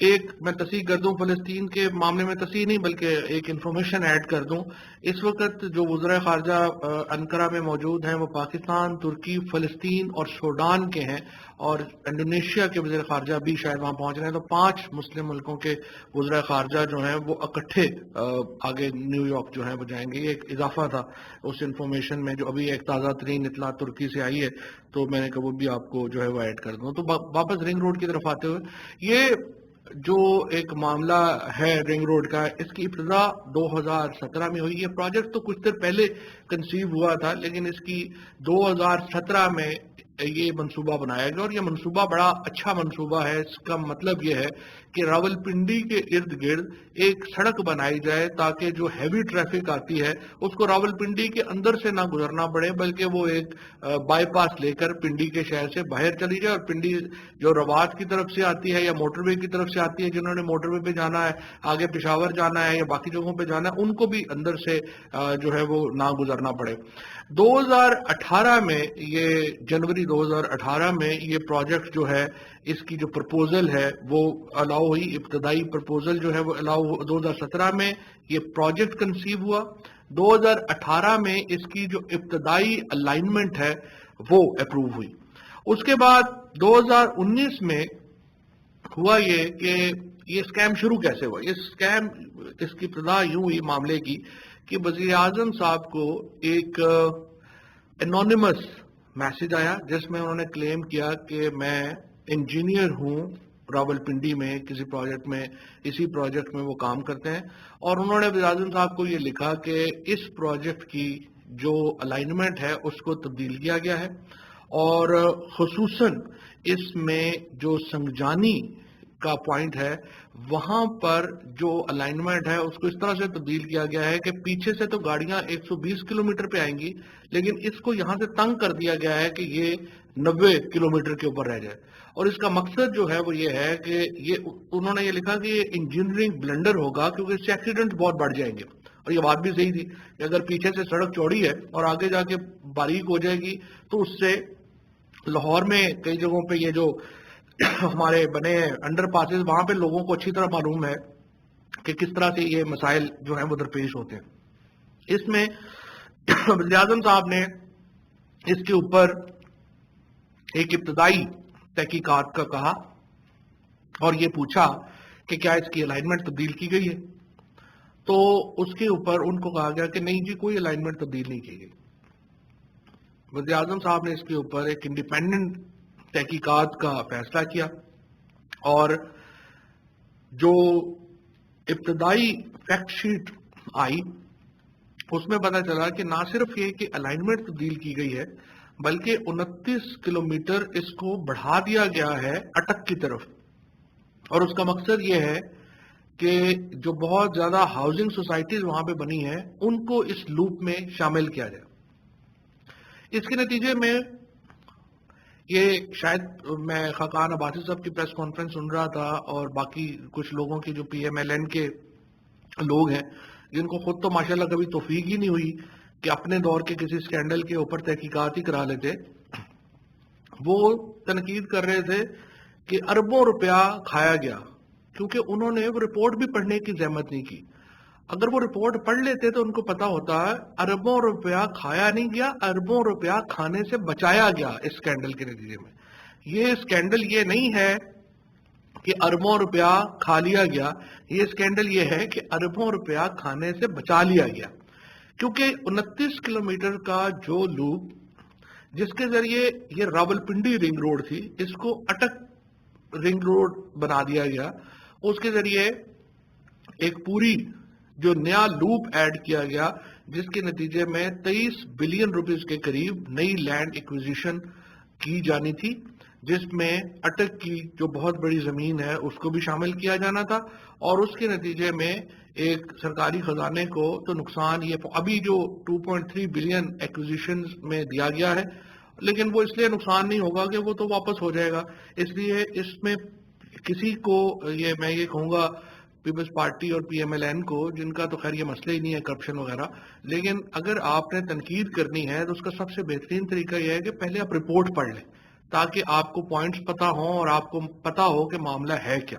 ایک میں تصحیح کر دوں، فلسطین کے معاملے میں تصحیح نہیں بلکہ ایک انفارمیشن ایڈ کر دوں. اس وقت جو وزرائے خارجہ انقرہ میں موجود ہیں وہ پاکستان، ترکی، فلسطین اور سوڈان کے ہیں، اور انڈونیشیا کے وزیر خارجہ بھی شاید وہاں پہنچ رہے ہیں. تو 5 مسلم ملکوں کے وزرائے خارجہ جو ہیں وہ اکٹھے آگے نیو یارک جو ہیں وہ جائیں گے. یہ ایک اضافہ تھا اس انفارمیشن میں جو ابھی ایک تازہ ترین اطلاع ترکی سے آئی ہے، تو میں نے کہا وہ بھی آپ کو جو ہے وہ ایڈ کر دوں. تو واپس رنگ روڈ کی طرف آتے ہوئے، یہ جو ایک معاملہ ہے رنگ روڈ کا، اس کی ابتدا 2017 میں ہوئی. یہ پروجیکٹ تو کچھ دیر پہلے کنسیو ہوا تھا، لیکن اس کی 2017 میں یہ منصوبہ بنایا گیا، اور یہ منصوبہ بڑا اچھا منصوبہ ہے. اس کا مطلب یہ ہے کہ راولپنڈی کے ارد گرد ایک سڑک بنائی جائے تاکہ جو ہیوی ٹریفک آتی ہے اس کو راولپنڈی کے اندر سے نہ گزرنا پڑے، بلکہ وہ ایک بائی پاس لے کر پنڈی کے شہر سے باہر چلی جائے. اور پنڈی جو روات کی طرف سے آتی ہے یا موٹر وے کی طرف سے آتی ہے، جنہوں نے موٹر وے پہ جانا ہے، آگے پشاور جانا ہے یا باقی جگہوں پہ جانا ہے، ان کو بھی اندر سے جو ہے وہ نہ گزرنا پڑے. 2018 میں یہ جنوری 2018 میں یہ پروجیکٹ جو ہے، اس کی جو پرپوزل ہے وہ الاؤ ہوئی. ابتدائی پرپوزل جو ہے وہ الاؤ 2017 میں یہ پروجیکٹ کنسیو ہوا. 2018 میں اس کی جو ابتدائی الائنمنٹ ہے وہ اپروو ہوئی. اس کے بعد 2019 میں ہوا یہ کہ یہ اسکیم شروع کیسے ہوا. اس کی ابتدا یوں ہوئی معاملے کی کہ وزیر اعظم صاحب کو ایک انونیمس میسج آیا جس میں انہوں نے کلیم کیا کہ میں انجینئر ہوں راولپنڈی میں کسی پروجیکٹ میں، اسی پروجیکٹ میں وہ کام کرتے ہیں. اور انہوں نے وزیر اعظم صاحب کو یہ لکھا کہ اس پروجیکٹ کی جو الائنمنٹ ہے اس کو تبدیل کیا گیا ہے، اور خصوصاً اس میں جو سنگجانی کا پوائنٹ ہے وہاں پر جو الائنمنٹ ہے اس کو اس طرح سے تبدیل کیا گیا ہے کہ پیچھے سے تو گاڑیاں 120 کلومیٹر پہ آئیں گی، لیکن اس کو یہاں سے تنگ کر دیا گیا ہے کہ یہ 90 کلومیٹر کے اوپر رہ جائے. اور اس کا مقصد جو ہے وہ یہ ہے کہ انہوں نے یہ لکھا کہ یہ انجینئرنگ بلنڈر ہوگا کیونکہ اس سے ایکسیڈنٹ بہت بڑھ جائیں گے. اور یہ بات بھی صحیح تھی کہ اگر پیچھے سے سڑک چوڑی ہے اور آگے جا کے باریک ہو جائے گی تو اس سے لاہور میں کئی جگہوں پہ یہ جو ہمارے بنے انڈر پاسز، وہاں پہ لوگوں کو اچھی طرح معلوم ہے کہ کس طرح سے یہ مسائل جو ہیں وہ درپیش ہوتے ہیں. اس میں وزیر اعظم صاحب نے اس کے اوپر ایک ابتدائی تحقیقات کا کہا اور یہ پوچھا کہ کیا اس کی الائنمنٹ تبدیل کی گئی ہے. تو اس کے اوپر ان کو کہا گیا کہ نہیں جی، کوئی الائنمنٹ تبدیل نہیں کی گئی. وزیر اعظم صاحب نے اس کے اوپر ایک انڈیپینڈنٹ تحقیقات کا فیصلہ کیا، اور جو ابتدائی فیکٹ شیٹ آئی اس میں پتہ چلا کہ نہ صرف یہ کہ الائنمنٹ تبدیل کی گئی ہے بلکہ 29 کلومیٹر اس کو بڑھا دیا گیا ہے اٹک کی طرف. اور اس کا مقصد یہ ہے کہ جو بہت زیادہ ہاؤسنگ سوسائٹیز وہاں پہ بنی ہیں ان کو اس لوپ میں شامل کیا جائے. اس کے نتیجے میں یہ شاید میں خاقان عباسی صاحب کی پریس کانفرنس سن رہا تھا اور باقی کچھ لوگوں کی جو پی ایم ایل این کے لوگ ہیں جن کو خود تو ماشاءاللہ کبھی توفیق ہی نہیں ہوئی کہ اپنے دور کے کسی سکینڈل کے اوپر تحقیقات ہی کرا لیتے، وہ تنقید کر رہے تھے کہ اربوں روپیہ کھایا گیا کیونکہ انہوں نے وہ رپورٹ بھی پڑھنے کی زحمت نہیں کی. اگر وہ رپورٹ پڑھ لیتے تو ان کو پتا ہوتا ہے اربوں روپیہ کھایا نہیں گیا، اربوں روپیہ کھانے سے بچایا گیا اس سکینڈل کے نتیجے میں. یہ سکینڈل یہ نہیں ہے کہ اربوں روپیہ کھا لیا گیا، یہ سکینڈل یہ ہے کہ اربوں روپیہ کھانے سے بچا لیا گیا. کیونکہ 29 کلومیٹر کا جو لوپ جس کے ذریعے یہ راولپنڈی رنگ روڈ تھی اس کو اٹک رنگ روڈ بنا دیا گیا، اس کے ذریعے ایک پوری جو نیا لوپ ایڈ کیا گیا جس کے نتیجے میں 23 بلین روپیز کے قریب نئی لینڈ ایکوزیشن کی جانی تھی، جس میں اٹک کی جو بہت بڑی زمین ہے اس کو بھی شامل کیا جانا تھا. اور اس کے نتیجے میں ایک سرکاری خزانے کو تو نقصان یہ ابھی جو 2.3 بلین ایکوزیشن میں دیا گیا ہے، لیکن وہ اس لیے نقصان نہیں ہوگا کہ وہ تو واپس ہو جائے گا. اس لیے اس میں کسی کو میں یہ کہوں گا پیپلز پارٹی اور پی ایم ایل این کو، جن کا تو خیر یہ مسئلہ ہی نہیں ہے کرپشن وغیرہ، لیکن اگر آپ نے تنقید کرنی ہے تو اس کا سب سے بہترین طریقہ یہ ہے کہ پہلے آپ رپورٹ پڑھ لیں تاکہ آپ کو پوائنٹس پتا ہوں اور آپ کو پتا ہو کہ معاملہ ہے کیا.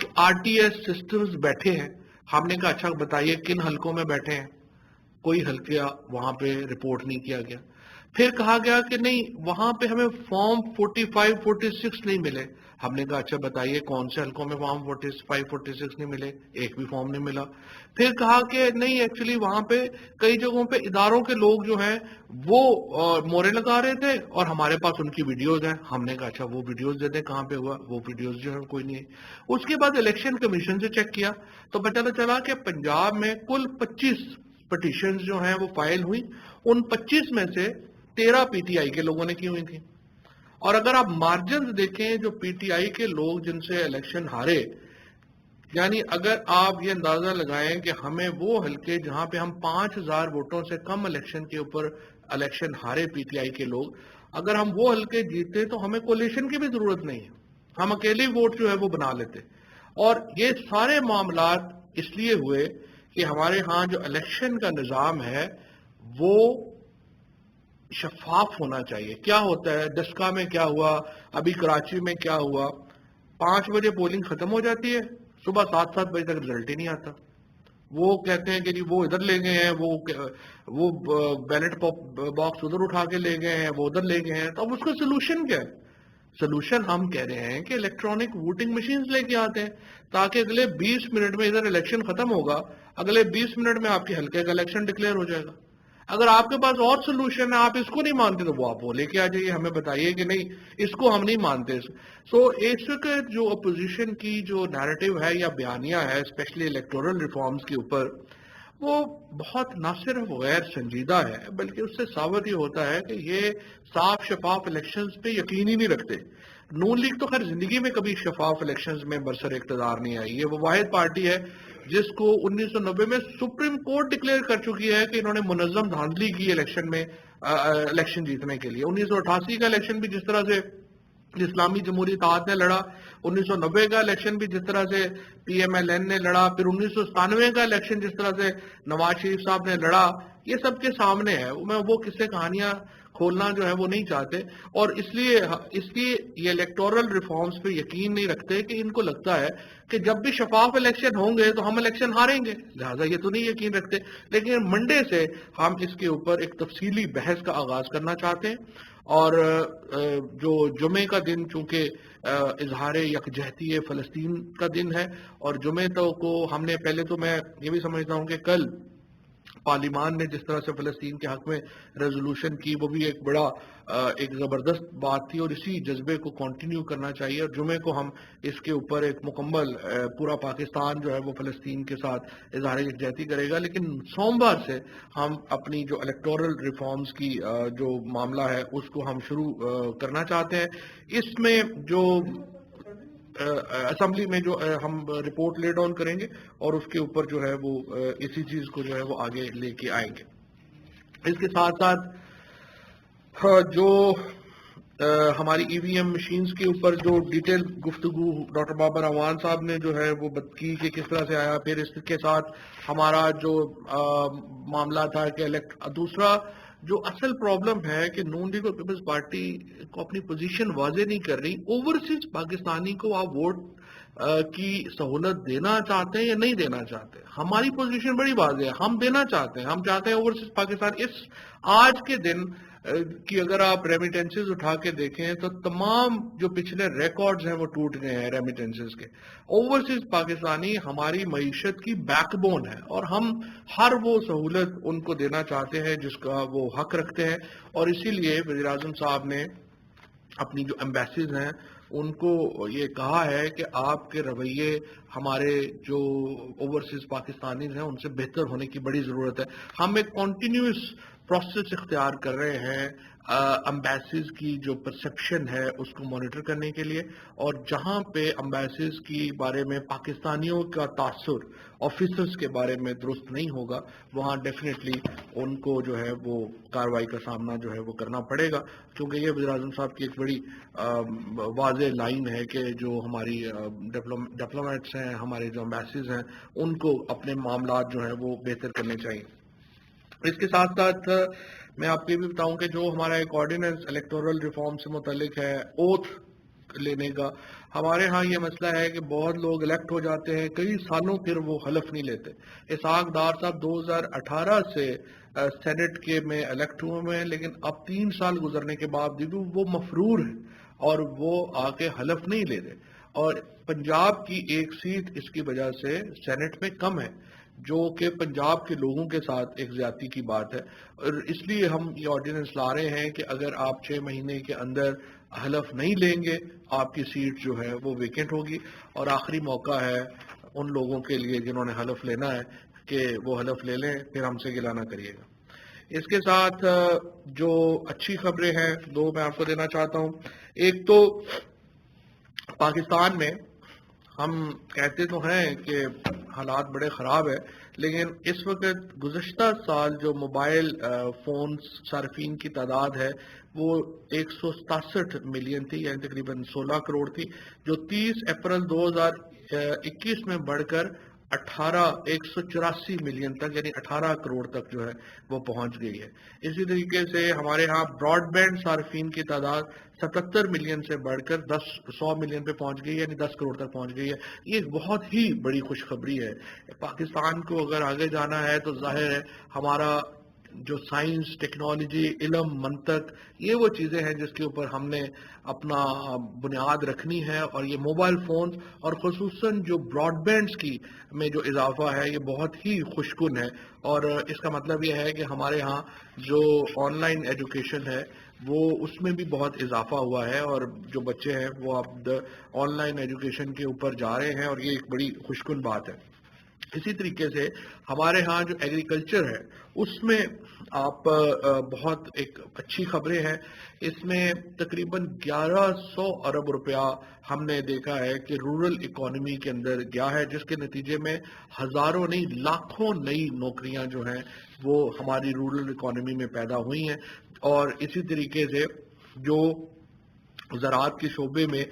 کہ RTS سسٹمز بیٹھے ہیں. ہم نے کہا اچھا بتائیے کن حلقوں میں بیٹھے ہیں؟ کوئی حلقہ وہاں پہ رپورٹ نہیں کیا گیا. پھر کہا گیا کہ نہیں وہاں پہ ہمیں فارم 45 46 نہیں ملے. ہم نے کہا اچھا بتائیے کون سے حلقوں میں فارم 45 46 نہیں ملے؟ ایک بھی فارم نہیں ملا. پھر کہا کہ نہیں ایکچولی وہاں پہ کئی جگہوں پہ اداروں کے لوگ جو ہیں وہ مورے لگا رہے تھے اور ہمارے پاس ان کی ویڈیوز ہیں. ہم نے کہا اچھا وہ ویڈیوز دے دیں کہاں پہ ہوا. وہ ویڈیوز جو ہے کوئی نہیں ہے. اس کے بعد الیکشن کمیشن سے چیک کیا تو پتہ چلا کہ پنجاب میں کل 25 پٹیشنز جو ہیں وہ فائل ہوئی. ان 25 میں سے 13 PTI کے لوگوں نے کی ہوئی تھی. اور اگر آپ مارجنز دیکھیں جو PTI کے لوگ جن سے الیکشن ہارے، یعنی اگر آپ یہ اندازہ لگائیں کہ ہمیں وہ حلقے جہاں پہ ہم 5000 ووٹوں سے کم الیکشن کے اوپر الیکشن ہارے PTI کے لوگ، اگر ہم وہ حلقے جیتے تو ہمیں کولیشن کی بھی ضرورت نہیں ہے، ہم اکیلے ووٹ جو ہے وہ بنا لیتے. اور یہ سارے معاملات اس لیے ہوئے کہ ہمارے ہاں جو الیکشن کا نظام ہے وہ شفاف ہونا چاہیے. کیا ہوتا ہے ڈسکا میں کیا ہوا، ابھی کراچی میں کیا ہوا، 5 بجے پولنگ ختم ہو جاتی ہے، صبح 7 بجے تک رزلٹ ہی نہیں آتا. وہ کہتے ہیں کہ جی وہ ادھر لے گئے ہیں، وہ بیلٹ باکس ادھر اٹھا کے لے گئے ہیں، وہ ادھر لے گئے ہیں. تو اب اس کا سلوشن کیا ہے؟ سلوشن ہم کہہ رہے ہیں کہ الیکٹرانک ووٹنگ مشینز لے کے آتے ہیں تاکہ اگلے 20 منٹ میں ادھر الیکشن ختم ہوگا، اگلے 20 منٹ میں آپ کے حلقے کا الیکشن ڈکلیئر ہو جائے گا. اگر آپ کے پاس اور سلوشن ہے، آپ اس کو نہیں مانتے تو وہ آپ وہ لے کے آ جائیے، ہمیں بتائیے کہ نہیں اس کو ہم نہیں مانتے. سو اس وقت جو اپوزیشن کی جو نیریٹو ہے یا بیانیہ ہے اسپیشلی الیکٹورل ریفارمز کے اوپر، وہ بہت نہ صرف غیر سنجیدہ ہے بلکہ اس سے ثابت یہ ہوتا ہے کہ یہ صاف شفاف الیکشنز پہ یقین ہی نہیں رکھتے. نون لیگ تو خیر زندگی میں کبھی شفاف الیکشنز میں برسر اقتدار نہیں آئی ہے. وہ واحد پارٹی ہے جس کو 1990 میں سپریم کورٹ ڈکلیئر کر چکی ہے کہ انہوں نے منظم دھاندلی کی الیکشن میں الیکشن جیتنے کے لیے. 1988 کا الیکشن بھی جس طرح سے اسلامی جمہوری اتحاد نے لڑا، 1990 کا الیکشن بھی جس طرح سے PMLN نے لڑا، پھر 1997 کا الیکشن جس طرح سے نواز شریف صاحب نے لڑا، یہ سب کے سامنے ہے. میں وہ قصے کہانیاں کھولنا جو ہے وہ نہیں چاہتے. اور اس لیے یہ الیکٹورل ریفارمز پہ یقین نہیں رکھتے کہ ان کو لگتا ہے کہ جب بھی شفاف الیکشن ہوں گے تو ہم الیکشن ہاریں گے، لہٰذا یہ تو نہیں یقین رکھتے. لیکن منڈے سے ہم اس کے اوپر ایک تفصیلی بحث کا آغاز کرنا چاہتے ہیں. اور جو جمعے کا دن چونکہ اظہار یکجہتی فلسطین کا دن ہے، اور جمعے کو ہم نے پہلے تو میں یہ بھی سمجھتا ہوں کہ کل پارلیمان نے جس طرح سے فلسطین کے حق میں ریزولوشن کی وہ بھی ایک بڑا ایک زبردست بات تھی، اور اسی جذبے کو کنٹینیو کرنا چاہیے. اور جمعے کو ہم اس کے اوپر ایک مکمل پورا پاکستان جو ہے وہ فلسطین کے ساتھ اظہار یکجہتی کرے گا. لیکن سوموار سے ہم اپنی جو الیکٹورل ریفارمز کی جو معاملہ ہے اس کو ہم شروع کرنا چاہتے ہیں. اس میں جو اسمبلی میں جو ہم رپورٹ لے ڈاؤن کریں گے اور اس کے اوپر جو ہے وہ اسی چیز کو جو ہے وہ آگے لے کے آئیں گے. اس کے ساتھ ساتھ جو ہماری EVM مشینز کے اوپر جو ڈیٹیل گفتگو ڈاکٹر بابر اعوان صاحب نے جو ہے وہ کی کہ کس طرح سے آیا، پھر اس کے ساتھ ہمارا جو معاملہ تھا کہ دوسرا جو اصل پرابلم ہے کہ نون لیگ اور پیپلز پارٹی کو اپنی پوزیشن واضح نہیں کر رہی. اوورسیز پاکستانی کو آپ ووٹ کی سہولت دینا چاہتے ہیں یا نہیں دینا چاہتے؟ ہماری پوزیشن بڑی واضح ہے، ہم دینا چاہتے ہیں. ہم چاہتے ہیں اوورسیز پاکستان اس آج کے دن کی اگر آپ ریمیٹنسز اٹھا کے دیکھیں تو تمام جو پچھلے ریکارڈز ہیں وہ ٹوٹ گئے ہیں ریمیٹنسز کے. اوورسیز پاکستانی ہماری معیشت کی بیک بون ہے اور ہم ہر وہ سہولت ان کو دینا چاہتے ہیں جس کا وہ حق رکھتے ہیں. اور اسی لیے وزیر اعظم صاحب نے اپنی جو ایمبیسیز ہیں ان کو یہ کہا ہے کہ آپ کے رویے ہمارے جو اوورسیز پاکستانیز ہیں ان سے بہتر ہونے کی بڑی ضرورت ہے. ہم ایک کنٹینیوس پروسیس اختیار کر رہے ہیں امبیسیز کی جو پرسپشن ہے اس کو مانیٹر کرنے کے لیے، اور جہاں پہ امبیسیز کی بارے میں پاکستانیوں کا تاثر آفیسرز کے بارے میں درست نہیں ہوگا وہاں ڈیفینیٹلی ان کو جو ہے وہ کارروائی کا سامنا جو ہے وہ کرنا پڑے گا. کیونکہ یہ وزیر اعظم صاحب کی ایک بڑی واضح لائن ہے کہ جو ہماری ڈپلومیٹس ہیں، ہمارے جو امبیسیز ہیں، ان کو اپنے معاملات جو ہیں وہ بہتر کرنے چاہیے. اس کے ساتھ ساتھ میں آپ کو یہ بھی بتاؤں کہ جو ہمارا ایک آرڈیننس الیکٹورل ریفارم سے متعلق ہے، اوتھ لینے کا. ہمارے ہاں یہ مسئلہ ہے کہ بہت لوگ الیکٹ ہو جاتے ہیں کئی سالوں پھر وہ حلف نہیں لیتے. اسحاق ڈار صاحب 2018 سے سینٹ کے میں الیکٹ ہوئے ہیں، لیکن اب 3 سال گزرنے کے بعد بھی وہ مفرور ہیں اور وہ آ کے حلف نہیں لیتے. اور پنجاب کی ایک سیٹ اس کی وجہ سے سینٹ میں کم ہے، جو کہ پنجاب کے لوگوں کے ساتھ ایک زیادتی کی بات ہے. اور اس لیے ہم یہ آرڈیننس لا رہے ہیں کہ اگر آپ 6 مہینے کے اندر حلف نہیں لیں گے، آپ کی سیٹ جو ہے وہ ویکنٹ ہوگی. اور آخری موقع ہے ان لوگوں کے لیے جنہوں نے حلف لینا ہے کہ وہ حلف لے لیں، پھر ہم سے گلہ نہ کریے گا. اس کے ساتھ جو اچھی خبریں ہیں دو میں آپ کو دینا چاہتا ہوں. ایک تو پاکستان میں ہم کہتے تو ہیں کہ حالات بڑے خراب ہیں، لیکن اس وقت گزشتہ سال جو موبائل فون صارفین کی تعداد ہے وہ 167 ملین تھی، یعنی تقریباً 16 کروڑ تھی، جو 30 اپریل 2021 میں بڑھ کر 184 ملین تک، یعنی 18 کروڑ تک جو ہے وہ پہنچ گئی ہے. اسی طریقے سے ہمارے ہاں براڈ بینڈ صارفین کی تعداد 77 ملین سے بڑھ کر 100 ملین پہ پہنچ گئی ہے، یعنی 10 کروڑ تک پہنچ گئی ہے. یہ ایک بہت ہی بڑی خوشخبری ہے. پاکستان کو اگر آگے جانا ہے تو ظاہر ہے ہمارا جو سائنس، ٹیکنالوجی، علم، منطق، یہ وہ چیزیں ہیں جس کے اوپر ہم نے اپنا بنیاد رکھنی ہے. اور یہ موبائل فونز اور خصوصاً جو براڈ بینڈز کی میں جو اضافہ ہے یہ بہت ہی خوشکن ہے. اور اس کا مطلب یہ ہے کہ ہمارے ہاں جو آن لائن ایجوکیشن ہے وہ اس میں بھی بہت اضافہ ہوا ہے، اور جو بچے ہیں وہ اب آن لائن ایجوکیشن کے اوپر جا رہے ہیں، اور یہ ایک بڑی خوشکن بات ہے. اسی طریقے سے ہمارے ہاں جو ایگریکلچر ہے اس میں آپ بہت ایک اچھی خبریں ہیں. اس میں تقریباً 1100 ارب روپیہ ہم نے دیکھا ہے کہ رورل اکانومی کے اندر گیا ہے، جس کے نتیجے میں ہزاروں نہیں لاکھوں نئی نوکریاں جو ہیں وہ ہماری رورل اکانومی میں پیدا ہوئی ہیں. اور اسی طریقے سے جو زراعت کے شعبے میں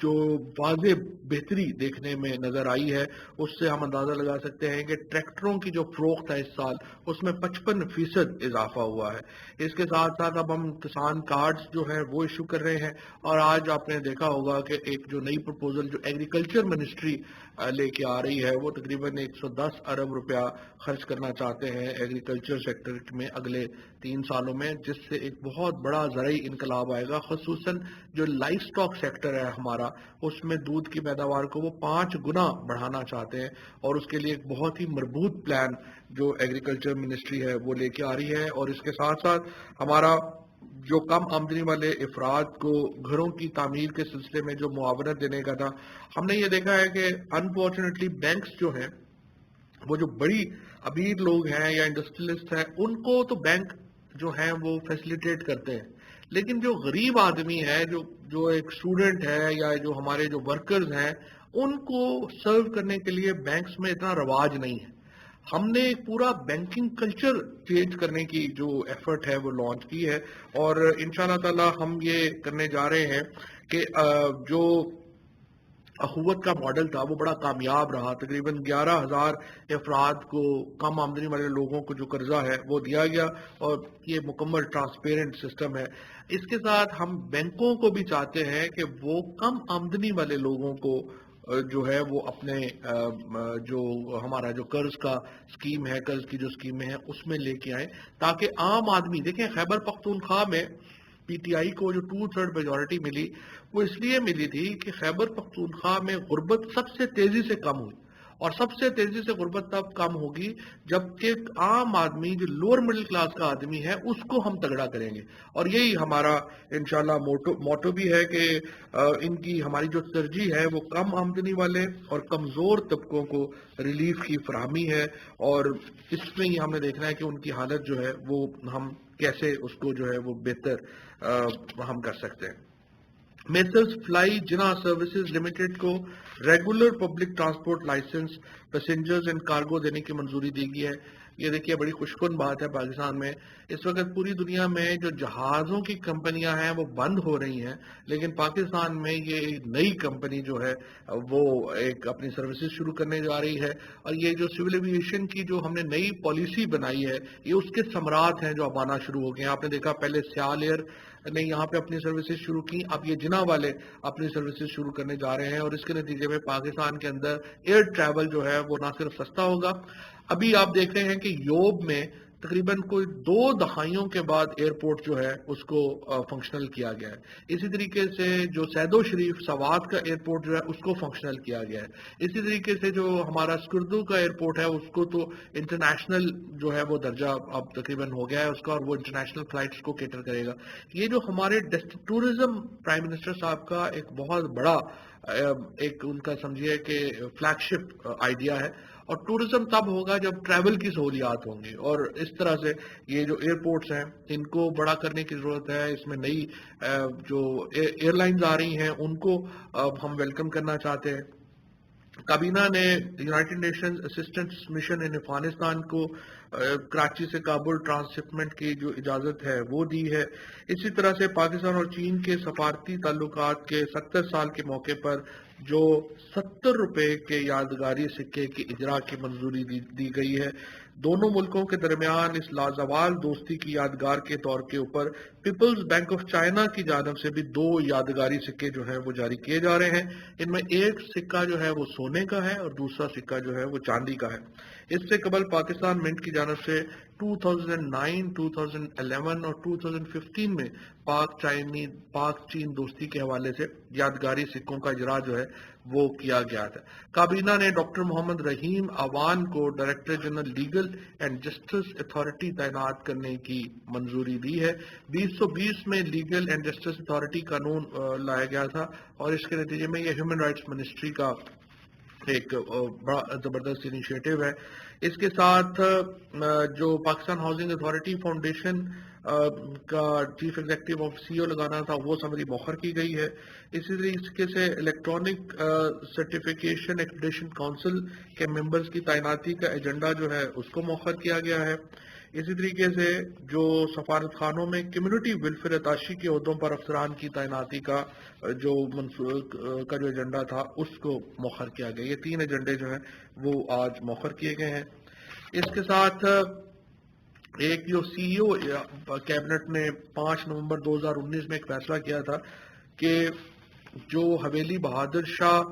جو واضح بہتری دیکھنے میں نظر آئی ہے اس سے ہم اندازہ لگا سکتے ہیں کہ ٹریکٹروں کی جو فروخت ہے اس سال اس میں 55% اضافہ ہوا ہے. اس کے ساتھ ساتھ اب ہم کسان کارڈز جو ہیں وہ ایشو کر رہے ہیں. اور آج آپ نے دیکھا ہوگا کہ ایک جو نئی پروپوزل جو ایگریکلچر منسٹری لے کے آ رہی ہے وہ تقریباً 110 ارب روپیہ خرچ کرنا چاہتے ہیں ایگریکلچر سیکٹر میں اگلے 3 سالوں میں، جس سے ایک بہت بڑا زرعی انقلاب آئے گا. خصوصاً جو لائف سٹاک سیکٹر ہے ہمارا اس میں دودھ کی پیداوار کو وہ 5 گنا بڑھانا چاہتے ہیں، اور اس کے لیے ایک بہت ہی مربوط پلان جو ایگریکلچر منسٹری ہے وہ لے کے آ رہی ہے. اور اس کے ساتھ ساتھ ہمارا جو کم آمدنی والے افراد کو گھروں کی تعمیر کے سلسلے میں جو معاونت دینے کا تھا، ہم نے یہ دیکھا ہے کہ انفارچونیٹلی بینکس جو ہیں وہ جو بڑی امیر لوگ ہیں یا انڈسٹریلسٹ ہیں ان کو تو بینک جو ہیں وہ فیسلیٹیٹ کرتے ہیں، لیکن جو غریب آدمی ہے، جو ایک اسٹوڈنٹ ہے یا جو ہمارے جو ورکرز ہیں ان کو سرو کرنے کے لیے بینکس میں اتنا رواج نہیں ہے. ہم نے ایک پورا بینکنگ کلچر چینج کرنے کی جو ایفرٹ ہے وہ لانچ کی ہے، اور انشاءاللہ تعالی ہم یہ کرنے جا رہے ہیں کہ جو اخوت کا ماڈل تھا وہ بڑا کامیاب رہا. تقریباً 11,000 افراد کو، کم آمدنی والے لوگوں کو جو قرضہ ہے وہ دیا گیا، اور یہ مکمل ٹرانسپیرنٹ سسٹم ہے. اس کے ساتھ ہم بینکوں کو بھی چاہتے ہیں کہ وہ کم آمدنی والے لوگوں کو جو ہے وہ اپنے جو ہمارا جو قرض کا اسکیم ہے، قرض کی جو اسکیمیں ہیں اس میں لے کے آئیں، تاکہ عام آدمی دیکھیں. خیبر پختونخوا میں پی ٹی آئی کو جو 2/3 میجورٹی ملی وہ اس لیے ملی تھی کہ خیبر پختونخوا میں غربت سب سے تیزی سے کم ہوئی، اور سب سے تیزی سے غربت تب کم ہوگی جبکہ عام آدمی جو لوور مڈل کلاس کا آدمی ہے اس کو ہم تگڑا کریں گے. اور یہی ہمارا انشاءاللہ موٹو بھی ہے کہ ان کی ہماری جو ترجیح ہے وہ کم آمدنی والے اور کمزور طبقوں کو ریلیف کی فراہمی ہے. اور اس میں ہی ہم نے دیکھنا ہے کہ ان کی حالت جو ہے وہ ہم کیسے اس کو جو ہے وہ بہتر ہم کر سکتے ہیں. Messrs Fly Jinnah services limited کو regular public transport licence passengers and cargo دینے کی منظوری دی گئی ہے. یہ دیکھیے بڑی خوشکن بات ہے پاکستان میں اس وقت پوری دنیا میں جو جہازوں کی کمپنیاں ہیں وہ بند ہو رہی ہیں، لیکن پاکستان میں یہ ایک نئی کمپنی جو ہے وہ ایک اپنی سروسز شروع کرنے جا رہی ہے، اور یہ جو سول ایویشن کی جو ہم نے نئی پالیسی بنائی ہے یہ اس کے ثمرات ہیں جو اب آنا شروع ہو گئے ہیں۔ آپ نے دیکھا پہلے سیال ایئر نے یہاں پہ اپنی سروسز شروع کی، اب یہ جناح والے اپنی سروسز شروع کرنے جا رہے ہیں، اور اس کے نتیجے میں پاکستان کے اندر ایئر ٹریول جو ہے وہ نہ صرف سستا ہوگا، ابھی آپ دیکھ رہے ہیں کہ یوب میں تقریباً کوئی 2 دہائیوں کے بعد ایئرپورٹ جو ہے اس کو فنکشنل کیا گیا ہے۔ اسی طریقے سے جو سیدو شریف سوات کا ایئرپورٹ جو ہے اس کو فنکشنل کیا گیا ہے۔ اسی طریقے سے جو ہمارا اسکردو کا ایئرپورٹ ہے اس کو تو انٹرنیشنل جو ہے وہ درجہ اب تقریباً ہو گیا ہے اس کا، اور وہ انٹرنیشنل فلائٹس کو کیٹر کرے گا۔ یہ جو ہمارے ٹورزم پرائم منسٹر صاحب کا ایک بہت بڑا ایک ان کا سمجھیے کہ فلیگ شپ آئیڈیا ہے، اور ٹورزم تب ہوگا جب ٹریول کی سہولیات ہوں گی، اور اس طرح سے یہ جو ایئرپورٹس ہیں ان کو بڑا کرنے کی ضرورت ہے۔ اس میں نئی جو ایئر لائنز آ رہی ہیں ان کو ہم ویلکم کرنا چاہتے ہیں۔ کابینہ نے یونائٹڈ نیشنز اسسٹنس مشن ان افغانستان کو کراچی سے کابل ٹرانسشپمنٹ کی جو اجازت ہے وہ دی ہے۔ اسی طرح سے پاکستان اور چین کے سفارتی تعلقات کے 70 سال کے موقع پر جو 70 روپے کے یادگاری سکے کی اجرا کی منظوری دی گئی ہے۔ دونوں ملکوں کے درمیان اس لازوال دوستی کی یادگار کے طور کے اوپر پیپلز بینک آف چائنا کی جانب سے بھی 2 یادگاری سکے جو ہیں وہ جاری کیے جا رہے ہیں۔ ان میں ایک سکہ جو ہے وہ سونے کا ہے اور دوسرا سکہ جو ہے وہ چاندی کا ہے۔ اس سے قبل پاکستان منٹ کی جانب سے 2009، 2011 اور 2015 میں پاک چین دوستی کے حوالے سے یادگاری سکوں کا اجرا جو ہے وہ کیا گیا تھا۔ کابینہ نے ڈاکٹر محمد رحیم عوان کو director general legal and justice authority تعینات کرنے کی منظوری دی ہے۔ 2020 میں لیگل اینڈ جسٹس اتھارٹی قانون لایا گیا تھا، اور اس کے نتیجے میں یہ ہیومن رائٹس منسٹری کا ایک بڑا زبردست انیشیٹو ہے۔ اس کے ساتھ جو پاکستان ہاؤسنگ اتھارٹی فاؤنڈیشن کا چیف ایگزیکٹو آف سی او لگانا تھا وہ سمری مؤخر کی گئی ہے۔ اسی طریقے سے الیکٹرانک سرٹیفکیشن ایکریڈیشن کونسل کے ممبرز کی تعیناتی کا ایجنڈا جو ہے اس کو مؤخر کیا گیا ہے۔ اسی طریقے سے جو سفارت خانوں میں کمیونٹی ویلفیئر اتاشی کے عہدوں پر افسران کی تعیناتی کا جو ایجنڈا تھا اس کو مؤخر کیا گیا۔ یہ 3 ایجنڈے جو ہیں وہ آج مؤخر کیے گئے ہیں۔ اس کے ساتھ ایک جو سی ای او کیبنٹ نے 5 نومبر 2019 میں ایک فیصلہ کیا تھا کہ جو حویلی بہادر شاہ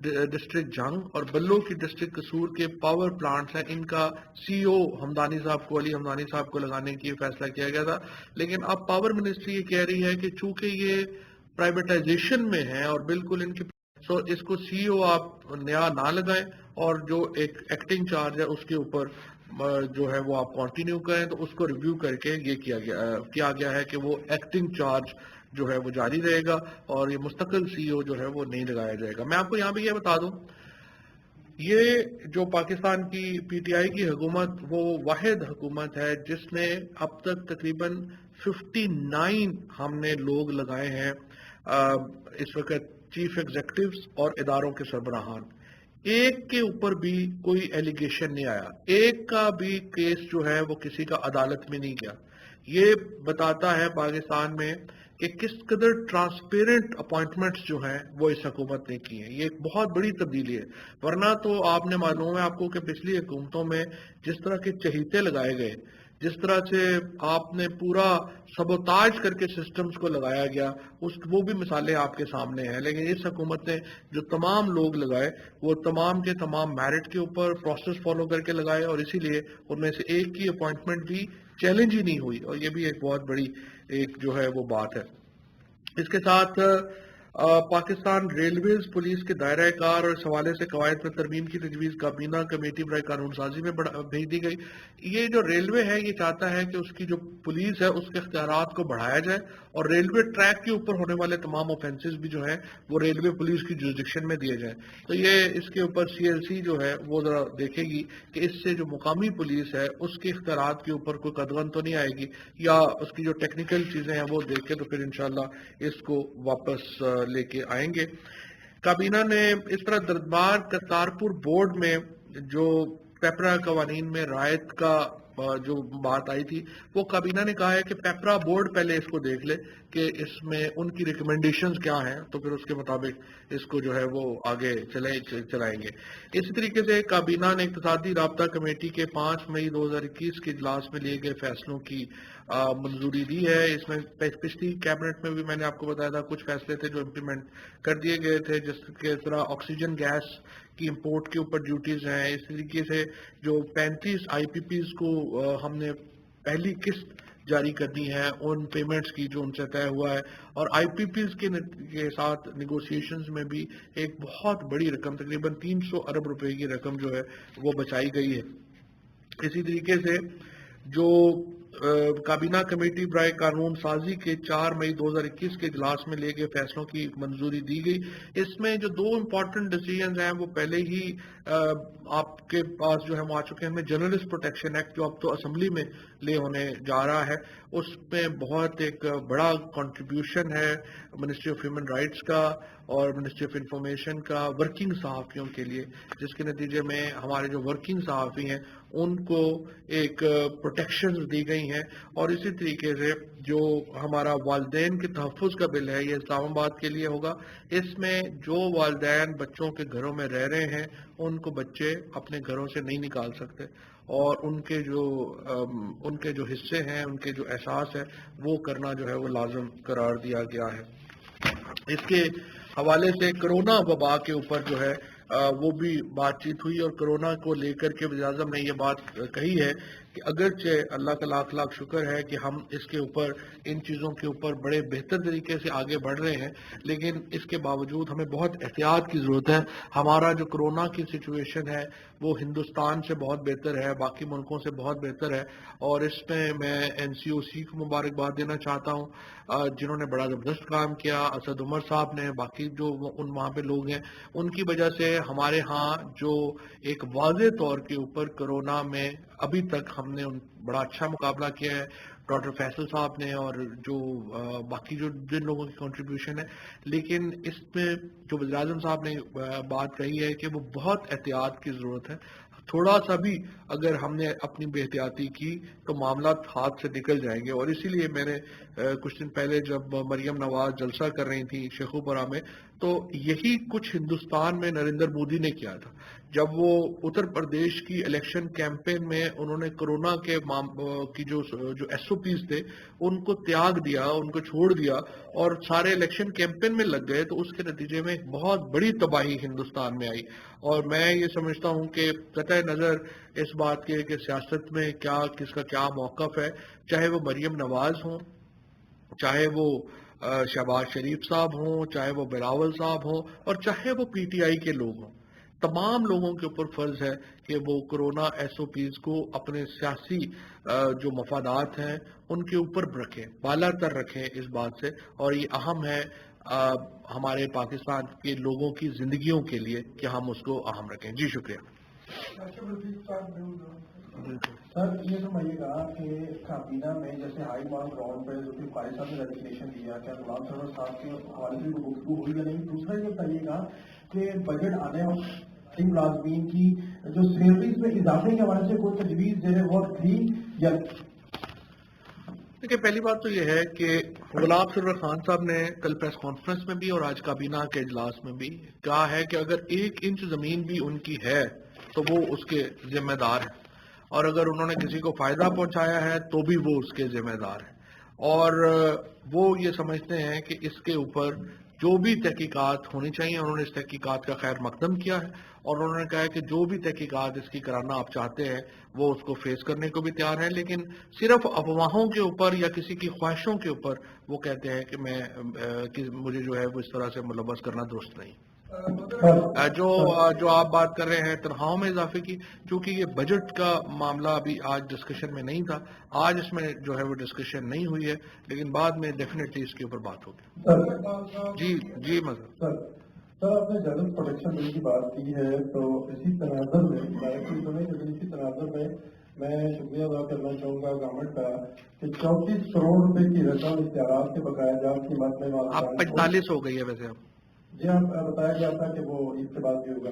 ڈسٹرکٹ جنگ اور بلو کی ڈسٹرکٹ قصور کے پاور پلانٹس ہیں ان کا سی او حمدانی صاحب کو، علی حمدانی صاحب کو لگانے کی فیصلہ کیا گیا تھا، لیکن اب پاور منسٹری یہ کہہ رہی ہے کہ چونکہ یہ پرائیویٹائزیشن میں ہے اور بالکل ان کی اس کو سی او آپ نیا نہ لگائیں، اور جو ایک ایکٹنگ چارج ہے اس کے اوپر جو ہے وہ آپ کنٹینیو کریں، تو اس کو ریویو کر کے یہ کیا گیا ہے کہ وہ ایکٹنگ چارج جو ہے وہ جاری رہے گا، اور یہ مستقل سی او جو ہے وہ نہیں لگایا جائے گا۔ میں آپ کو یہاں بھی یہ بتا دوں، یہ جو پاکستان کی پی ٹی آئی کی حکومت وہ واحد حکومت ہے جس نے اب تک تقریباً 59 ہم نے لوگ لگائے ہیں اس وقت چیف ایگزیکٹوز اور اداروں کے سربراہان، ایک کے اوپر بھی کوئی ایلیگیشن نہیں آیا، ایک کا بھی کیس جو ہے وہ کسی کا عدالت میں نہیں گیا۔ یہ بتاتا ہے پاکستان میں کہ کس قدر ٹرانسپیرنٹ اپوائنٹمنٹس جو ہیں وہ اس حکومت نے کی ہیں۔ یہ ایک بہت بڑی تبدیلی ہے، ورنہ تو آپ نے معلوم ہے آپ کو کہ پچھلی حکومتوں میں جس طرح کے چہیتے لگائے گئے، جس طرح سے آپ نے پورا سبوتاج کر کے سسٹمز کو لگایا گیا، وہ بھی مثالیں آپ کے سامنے ہیں، لیکن اس حکومت نے جو تمام لوگ لگائے وہ تمام کے تمام میرٹ کے اوپر پروسیس فالو کر کے لگائے، اور اسی لیے ان میں سے ایک کی اپوائنٹمنٹ بھی چیلنج ہی نہیں ہوئی، اور یہ بھی ایک بہت بڑی ایک جو ہے وہ بات ہے۔ اس کے ساتھ پاکستان ریلویز پولیس کے دائرہ کار اور اس حوالے سے قواعد پر ترمیم کی تجویز کابینہ کمیٹی برائے قانون سازی میں بھیج دی گئی۔ یہ جو ریلوے ہے یہ چاہتا ہے کہ اس کی جو پولیس ہے اس کے اختیارات کو بڑھایا جائے، اور ریلوے ٹریک کے اوپر ہونے والے تمام اوفینسز بھی جو ہیں وہ ریلوے پولیس کی جوریسڈکشن میں دیے جائیں۔ تو یہ اس کے اوپر سی ایل سی جو ہے وہ ذرا دیکھے گی کہ اس سے جو مقامی پولیس ہے اس کے اختیارات کے اوپر کوئی قدغن تو نہیں آئے گی، یا اس کی جو ٹیکنیکل چیزیں ہیں وہ دیکھ کے تو پھر انشاءاللہ اس کو واپس لے کے آئیں گے۔ کابینہ نے اس طرح دربار کرتارپور بورڈ میں جو پیپرا قوانین میں رعایت کا جو بات آئی تھی، وہ کابینہ نے کہا ہے کہ پیپرا بورڈ پہلے اس کو دیکھ لے کہ اس میں ان کی ریکمنڈیشنز کیا ہیں، تو پھر اس کے مطابق اس کو جو ہے وہ آگے چلائیں گے۔ اسی طریقے سے کابینہ نے اقتصادی رابطہ کمیٹی کے 5 مئی 2021 کے اجلاس میں لیے گئے فیصلوں کی منظوری دی ہے۔ اس میں پچھلی کیبنٹ میں بھی میں نے آپ کو بتایا تھا کچھ فیصلے تھے جو امپلیمنٹ کر دیے گئے تھے، جس کے طرح آکسیجن گیس کی امپورٹ کے اوپر ڈیوٹیز ہیں۔ اس طریقے سے جو 35 آئی پی پیز کو ہم نے پہلی قسط جاری کرنی ہے ان پیمنٹس کی جو ان سے طے ہوا ہے، اور آئی پی پیز کے ساتھ نیگوسیشنز میں بھی ایک بہت بڑی رقم تقریباً 300 ارب روپے کی رقم جو ہے وہ بچائی گئی ہے۔ اسی طریقے سے جو کابینہ کمیٹی برائے قانون سازی کے 4 مئی 2021 کے اجلاس میں لے گئے فیصلوں کی منظوری دی گئی۔ اس میں جو 2 امپورٹنٹ ڈیسیژنز ہیں وہ پہلے ہی آپ کے پاس جو ہے وہ آ چکے ہیں۔ جرنلسٹ پروٹیکشن ایکٹ جو اب تو اسمبلی میں لے ہونے جا رہا ہے، اس میں بہت ایک بڑا کنٹریبیوشن ہے منسٹری آف ہیومن رائٹس کا اور منسٹری آف انفارمیشن کا ورکنگ صحافیوں کے لیے، جس کے نتیجے میں ہمارے جو ورکنگ صحافی ہیں ان کو ایک پروٹیکشنز دی گئی ہیں۔ اور اسی طریقے سے جو ہمارا والدین کے تحفظ کا بل ہے، یہ اسلام آباد کے لیے ہوگا۔ اس میں جو والدین بچوں کے گھروں میں رہ رہے ہیں ان کو بچے اپنے گھروں سے نہیں نکال سکتے، اور ان کے جو حصے ہیں، ان کے جو احساس ہے وہ کرنا جو ہے وہ لازم قرار دیا گیا ہے۔ اس کے حوالے سے کرونا وبا کے اوپر جو ہے وہ بھی بات چیت ہوئی، اور کرونا کو لے کر کے وزیر اعظم نے یہ بات کہی ہے کہ اگرچہ اللہ کا لاکھ لاکھ شکر ہے کہ ہم اس کے اوپر ان چیزوں کے اوپر بڑے بہتر طریقے سے آگے بڑھ رہے ہیں، لیکن اس کے باوجود ہمیں بہت احتیاط کی ضرورت ہے۔ ہمارا جو کرونا کی سچویشن ہے وہ ہندوستان سے بہت بہتر ہے، باقی ملکوں سے بہت بہتر ہے، اور اس میں این سی او سی کو مبارکباد دینا چاہتا ہوں جنہوں نے بڑا زبردست کام کیا۔ اسد عمر صاحب نے، باقی جو وہاں پہ لوگ ہیں، ان کی وجہ سے ہمارے ہاں جو ایک واضح طور کے اوپر کرونا میں ابھی تک ہم نے بڑا اچھا مقابلہ کیا ہے، ڈاکٹر فیصل صاحب نے اور جو باقی جو جن لوگوں کی کنٹریبیوشن ہے۔ لیکن اس میں جو وزیر اعظم صاحب نے بات کہی ہے کہ وہ بہت احتیاط کی ضرورت ہے، تھوڑا سا بھی اگر ہم نے اپنی بے احتیاطی کی تو معاملات ہاتھ سے نکل جائیں گے۔ اور اسی لیے میں نے کچھ دن پہلے جب مریم نواز جلسہ کر رہی تھی شیخوپورہ میں، تو یہی کچھ ہندوستان میں نریندر مودی نے کیا تھا جب وہ اتر پردیش کی الیکشن کیمپین میں انہوں نے کرونا کے کی جو ایس او پیز تھے ان کو تیاگ دیا، ان کو چھوڑ دیا اور سارے الیکشن کیمپین میں لگ گئے، تو اس کے نتیجے میں بہت بڑی تباہی ہندوستان میں آئی۔ اور میں یہ سمجھتا ہوں کہ قطع نظر اس بات کے کہ سیاست میں کس کا کیا موقف ہے، چاہے وہ مریم نواز ہوں، چاہے وہ شہباز شریف صاحب ہوں، چاہے وہ بلاول صاحب ہوں، اور چاہے وہ پی ٹی آئی کے لوگ ہوں، تمام لوگوں کے اوپر فرض ہے کہ وہ کرونا ایس او پیز کو اپنے سیاسی جو مفادات ہیں ان کے اوپر رکھیں، بالا تر رکھیں اس بات سے، اور یہ اہم ہے ہمارے پاکستان کے لوگوں کی زندگیوں کے لیے کہ ہم اس کو اہم رکھیں۔ جی شکریہ۔ سر یہ سمجھیے گا کہ کابینہ میں جیسے ہائی مارک راؤنڈ پہ جو کہ فائز صاحب نے ریجسٹریشن دیا، کیا غلام سرور صاحب کے حوالے سے گفتگو ہوئی یا نہیں؟ دوسرا یہ بتائیے گا کہ بجٹ آنے والی ملازمین کی جو سیلریز میں اضافے کے حوالے سے کوئی تجویز زیر غور تھی یا؟ دیکھیے پہلی بات تو یہ ہے کہ غلام سرور خان صاحب نے کل پریس کانفرنس میں بھی اور آج کابینہ کے اجلاس میں بھی کہا ہے کہ اگر 1 انچ زمین بھی ان کی ہے تو وہ اس کے ذمہ دار ہیں، اور اگر انہوں نے کسی کو فائدہ پہنچایا ہے تو بھی وہ اس کے ذمہ دار ہیں، اور وہ یہ سمجھتے ہیں کہ اس کے اوپر جو بھی تحقیقات ہونی چاہیے انہوں نے اس تحقیقات کا خیر مقدم کیا ہے، اور انہوں نے کہا ہے کہ جو بھی تحقیقات اس کی کرانا آپ چاہتے ہیں وہ اس کو فیس کرنے کو بھی تیار ہیں، لیکن صرف افواہوں کے اوپر یا کسی کی خواہشوں کے اوپر وہ کہتے ہیں کہ مجھے جو ہے وہ اس طرح سے ملوث کرنا درست نہیں۔ جو آپ بات کر رہے ہیں تنخواہوں میں اضافے کی، چونکہ یہ بجٹ کا معاملہ ابھی آج ڈسکشن میں نہیں تھا، آج اس میں جو ہے وہ ڈسکشن نہیں ہوئی ہے، لیکن بعد میں ڈیفینیٹلی اس کے اوپر بات ہوگی۔ جی مذہب سر آپ نے جنرل پروٹیکشن بل کی بات کی ہے، تو اسی تناظر میں میں شکریہ ادا کرنا چاہوں گا گورنمنٹ کا کہ 34 کروڑ روپے کی رقم اشتہارات کے بقایا جات کی مد میں 45 ہو گئی ہے ویسے اب۔ جی ہاں بتایا گیا تھا کہ وہ اس کے بعد بھی ہوگا،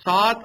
7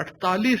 48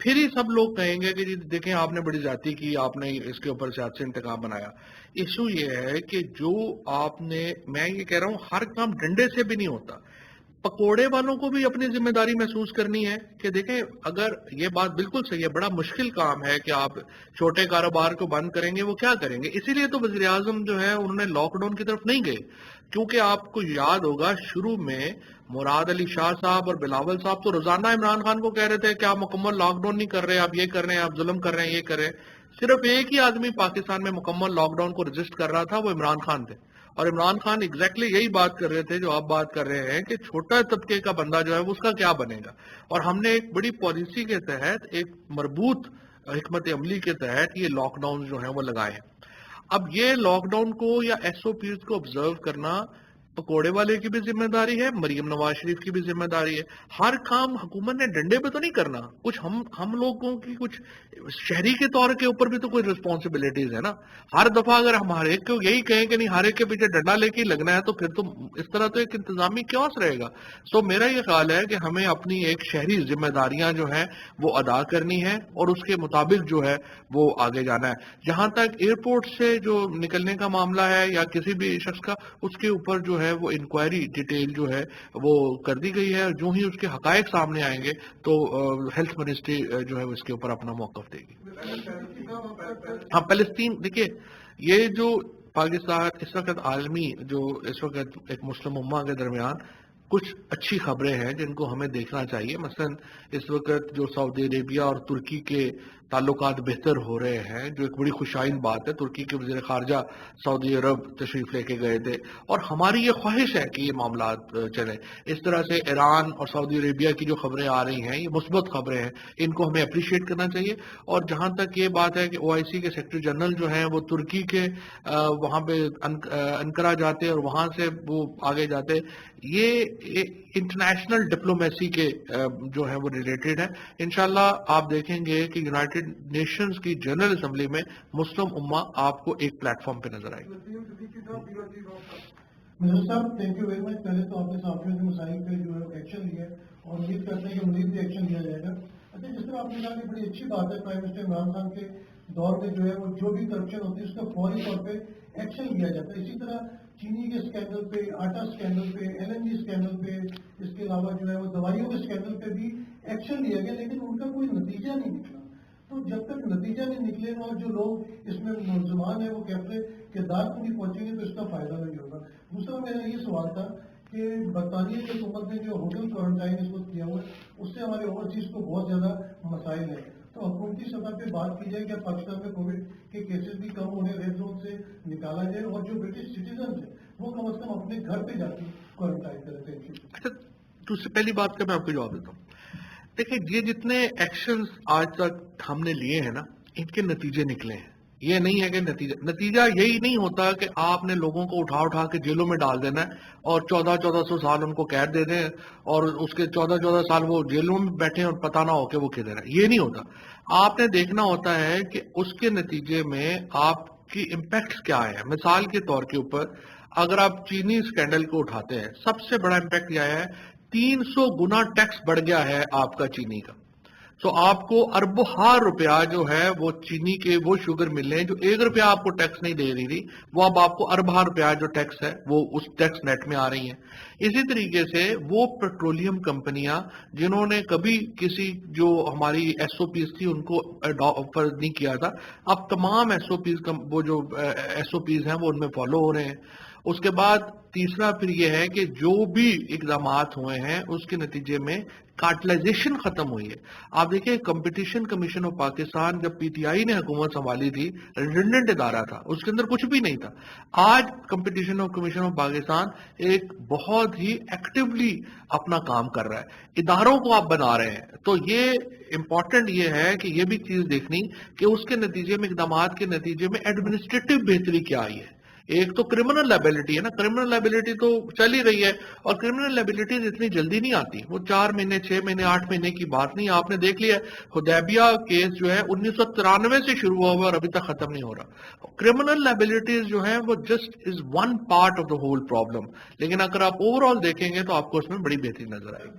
پھر ہی سب لوگ کہیں گے کہ جی دیکھیں آپ نے بڑی زیادتی کی، آپ نے اس کے اوپر سیاسی انتقام بنایا. ایشو یہ ہے کہ جو آپ نے، میں یہ کہہ رہا ہوں ہر کام ڈنڈے سے بھی نہیں ہوتا. پکوڑے والوں کو بھی اپنی ذمہ داری محسوس کرنی ہے کہ دیکھیں اگر یہ بات بالکل صحیح ہے، بڑا مشکل کام ہے کہ آپ چھوٹے کاروبار کو بند کریں گے، وہ کیا کریں گے. اسی لیے تو وزیر اعظم جو ہے انہوں نے لاک ڈاؤن کی طرف نہیں گئے، کیونکہ آپ کو یاد ہوگا شروع میں مراد علی شاہ صاحب اور بلاول صاحب تو روزانہ عمران خان کو کہہ رہے تھے کہ آپ مکمل لاک ڈاؤن نہیں کر رہے، آپ یہ کر رہے ہیں، آپ ظلم کر رہے ہیں، یہ کر رہے ہیں. صرف ایک ہی آدمی پاکستان میں مکمل لاک ڈاؤن کو رجسٹ کر رہا تھا، وہ عمران خان تھے. اور عمران خان ایگزیکٹلی یہی بات کر رہے تھے جو آپ بات کر رہے ہیں کہ چھوٹا طبقے کا بندہ جو ہے اس کا کیا بنے گا. اور ہم نے ایک بڑی پالیسی کے تحت، ایک مربوط حکمت عملی کے تحت یہ لاک ڈاؤن جو ہیں وہ لگائے ہیں. اب یہ لاک ڈاؤن کو یا ایس او پیز کو آبزرو کرنا پکوڑے والے کی بھی ذمہ داری ہے، مریم نواز شریف کی بھی ذمہ داری ہے. ہر کام حکومت نے ڈنڈے پہ تو نہیں کرنا. کچھ ہم لوگوں کی کچھ شہری کے طور کے اوپر بھی تو کوئی رسپانسبلٹیز ہے نا. ہر دفعہ اگر ہم ہر ایک کو یہی کہیں کہ نہیں ہر ایک کے پیچھے ڈنڈا لے کے ہی لگنا ہے تو پھر تو اس طرح تو ایک انتظامی کیوس رہے گا. سو میرا یہ خیال ہے کہ ہمیں اپنی ایک شہری ذمہ داریاں جو ہیں وہ ادا کرنی ہے اور اس کے مطابق جو ہے وہ آگے جانا ہے. جہاں تک ایئرپورٹ سے جو نکلنے کا معاملہ ہے یا کسی بھی شخص کا، اس کے اوپر جو ہے وہ انکوائری ڈیٹیل جو ہے وہ کر دی گئی ہے. جو ہی اس کے حقائق سامنے آئیں گے تو ہیلتھ منسٹری جو ہے اس کے اوپر اپنا موقف دے گی. ہاں فلسطین، دیکھیے یہ جو پاکستان اس وقت عالمی جو اس وقت ایک مسلم امہ کے درمیان کچھ اچھی خبریں ہیں جن کو ہمیں دیکھنا چاہیے. مثلا اس وقت جو سعودی عربیہ اور ترکی کے تعلقات بہتر ہو رہے ہیں، جو ایک بڑی خوشائن بات ہے. ترکی کے وزیر خارجہ سعودی عرب تشریف لے کے گئے تھے اور ہماری یہ خواہش ہے کہ یہ معاملات چلیں. اس طرح سے ایران اور سعودی عربیہ کی جو خبریں آ رہی ہیں یہ مثبت خبریں ہیں، ان کو ہمیں اپریشیٹ کرنا چاہیے. اور جہاں تک یہ بات ہے کہ او آئی سی کے سیکرٹری جنرل جو ہیں وہ ترکی کے وہاں پہ انقرہ جاتے اور وہاں سے وہ آگے جاتے، یہ انٹرنیشنل ڈپلومیسی کے جو ہے وہ ریلیٹڈ ہے. انشاءاللہ آپ دیکھیں گے کہ یونائٹڈ نیشنز کی جنرل اسمبلی میں مسلم امہ آپ کو ایک پلیٹ فارم پہ نظر آئے گی. مرزا صاحب تھینک یو ویری مچ. پہلے تو آپ نے صحافیوں کے مسائل پہ جو ہے ایکشن لیا اور امید کرتے ہیں کہ مزید بھی ایکشن لیا جائے گا. اچھا، جس طرح آپ نے کہا کہ بڑی اچھی بات ہے پرائم منسٹر عمران خان کے دور میں جو ہے وہ جو بھی کرپشن ہوتی ہے اس کا فوری طور پہ ایکشن لیا جاتا ہے. اسی طرح چینی کے اسکینڈل پہ، آٹا اسکینڈل پہ، ایل این جی اسکینڈل پہ، اس کے علاوہ جو ہے وہ دوائیوں کے اسکینڈل پہ بھی ایکشن لیا گیا، لیکن ان کا کوئی نتیجہ نہیں نکلا. تو جب تک نتیجہ نہیں نکلے گا اور جو لوگ اس میں ملزمان ہیں وہ کیفرے کردار کو نہیں پہنچیں گے تو اس کا فائدہ نہیں ہوگا. دوسرا میرا یہ سوال تھا کہ برطانیہ کی حکومت نے جو ہوٹل کوارنٹائن اس وقت کیا ہوا ہے اس سے ہمارے اوورسیز کو بہت زیادہ مسائل ہیں. تو حکومتی سطح پہ بات کی جائے کہ پاکستان میں کووڈ کے کیسز بھی کم ہونے، ریڈ زون سے نکالا جائے اور جو برٹش سٹیزنز ہیں وہ کم از کم اپنے گھر پہ جا کے کوارنٹائن کرتے ہیں. اچھا، دوسری پہلی بات کا میں آپ کو جواب دیتا ہوں. دیکھیں یہ جتنے ایکشنز آج تک ہم نے لیے ہیں نا ان کے نتیجے نکلے ہیں. یہ نہیں ہے کہ نتیجہ یہی نہیں ہوتا کہ آپ نے لوگوں کو اٹھا کے جیلوں میں ڈال دینا ہے اور 1400 سال ان کو قید دے دیں اور اس کے 14 سال وہ جیلوں میں بیٹھے اور پتہ نہ ہو کہ وہ کدھر ہے. یہ نہیں ہوتا. آپ نے دیکھنا ہوتا ہے کہ اس کے نتیجے میں آپ کی امپیکٹس کیا ہے. مثال کے طور کے اوپر اگر آپ چینی اسکینڈل کو اٹھاتے ہیں، سب سے بڑا امپیکٹ یہ ہے 300 گنا ٹیکس بڑھ گیا ہے آپ کا چینی کا. تو آپ کو اربوں ہار روپیہ جو ہے وہ چینی کے وہ شوگر مل رہے ہیں جو 1 روپیہ آپ کو ٹیکس نہیں دے رہی تھی، وہ اب آپ کو ارب ہار روپیہ جو ٹیکس ہے وہ اس ٹیکس نیٹ میں آ رہی ہیں. اسی طریقے سے وہ پیٹرولیم کمپنیاں جنہوں نے کبھی کسی جو ہماری ایس او پیز تھی ان کو فرض نہیں کیا تھا، اب تمام ایس او پیز وہ جو ایس او پیز ہیں وہ ان میں فالو ہو رہے ہیں. اس کے بعد تیسرا پھر یہ ہے کہ جو بھی اقدامات ہوئے ہیں اس کے نتیجے میں کارٹلائزیشن ختم ہوئی ہے. آپ دیکھیں کمپٹیشن کمیشن آف پاکستان جب پی ٹی آئی نے حکومت سنبھالی تھی ریڈنڈنٹ ادارہ تھا، اس کے اندر کچھ بھی نہیں تھا. آج کمپٹیشن کمیشن آف پاکستان ایک بہت ہی ایکٹیولی اپنا کام کر رہا ہے، اداروں کو آپ بنا رہے ہیں. تو یہ امپورٹنٹ یہ ہے کہ یہ بھی چیز دیکھنی کہ اس کے نتیجے میں اقدامات کے نتیجے میں ایڈمنسٹریٹو بہتری کیا آئی ہے. ایک تو کرمنل لائبلٹی ہے نا، کرمنل لائبلٹی تو چل ہی رہی ہے اور کرمنل لائبلٹیز اتنی جلدی نہیں آتی، وہ 4 مہینے 6 مہینے 8 مہینے کی بات نہیں. آپ نے دیکھ لیا حدیبیہ کیس جو ہے 1993 سے شروع ہوا ہوا اور ابھی تک ختم نہیں ہو رہا. کرمنل لائبلٹیز جو ہیں وہ just is one part of the whole problem, لیکن اگر آپ اوور آل دیکھیں گے تو آپ کو اس میں بڑی بہتری نظر آئے گی.